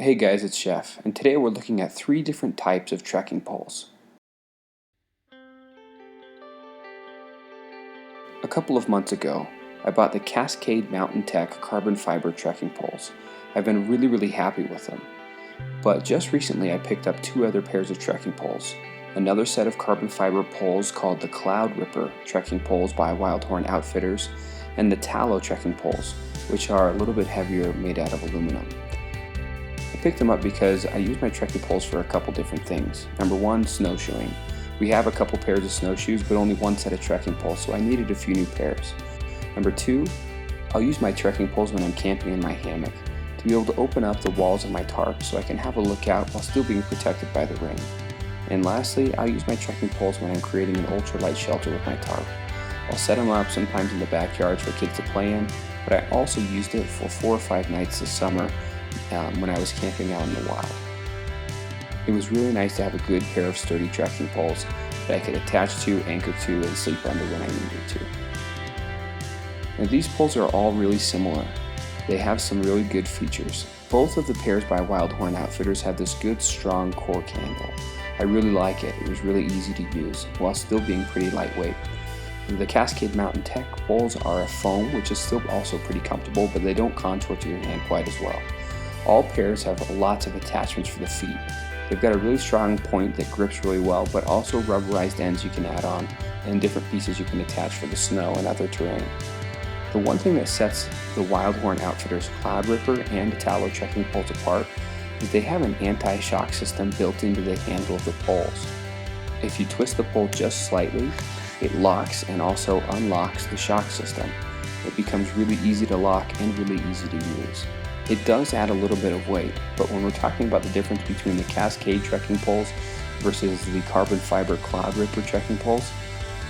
Hey guys, it's Sheff, and today we're looking at 3 different types of trekking poles. A couple of months ago, I bought the Cascade Mountain Tech carbon fiber trekking poles. I've been really happy with them. But just recently I picked up 2 other pairs of trekking poles. Another set of carbon fiber poles called the Cloud Ripper trekking poles by Wildhorn Outfitters, and the Tallow trekking poles, which are a little bit heavier, made out of aluminum. I picked them up because I use my trekking poles for a couple different things. Number 1, snowshoeing. We have a couple pairs of snowshoes, but only 1 set of trekking poles, so I needed a few new pairs. Number 2, I'll use my trekking poles when I'm camping in my hammock to be able to open up the walls of my tarp so I can have a look out while still being protected by the rain. And lastly, I'll use my trekking poles when I'm creating an ultralight shelter with my tarp. I'll set them up sometimes in the backyard for kids to play in, but I also used it for 4 or 5 nights this summer when I was camping out in the wild. It was really nice to have a good pair of sturdy trekking poles that I could attach to, anchor to, and sleep under when I needed to. Now these poles are all really similar. They have some really good features. Both of the pairs by Wildhorn Outfitters have this good strong cork handle. I really like it. It was really easy to use while still being pretty lightweight. The Cascade Mountain Tech poles are a foam, which is still also pretty comfortable, but they don't contour to your hand quite as well. All pairs have lots of attachments for the feet. They've got a really strong point that grips really well, but also rubberized ends you can add on, and different pieces you can attach for the snow and other terrain. The one thing that sets the Wildhorn Outfitters Cloud Ripper and the Tallow trekking poles apart is they have an anti-shock system built into the handle of the poles. If you twist the pole just slightly, it locks and also unlocks the shock system. It becomes really easy to lock and really easy to use. It does add a little bit of weight, but when we're talking about the difference between the Cascade trekking poles versus the carbon fiber Cloud Ripper trekking poles,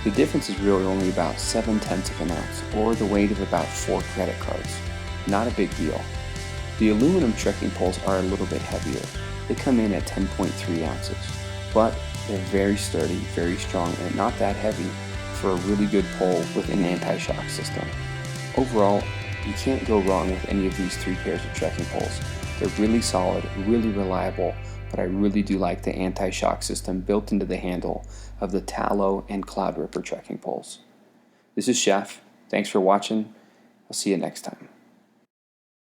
the difference is really only about 7/10 of an ounce, or the weight of about 4 credit cards. Not a big deal. The aluminum trekking poles are a little bit heavier. They come in at 10.3 ounces, but they're very sturdy, very strong, and not that heavy for a really good pole with an anti-shock system. Overall, you can't go wrong with any of these 3 pairs of trekking poles. They're really solid, really reliable, but I really do like the anti-shock system built into the handle of the Tallow and Cloud Ripper trekking poles. This is Sheff. Thanks for watching. I'll see you next time.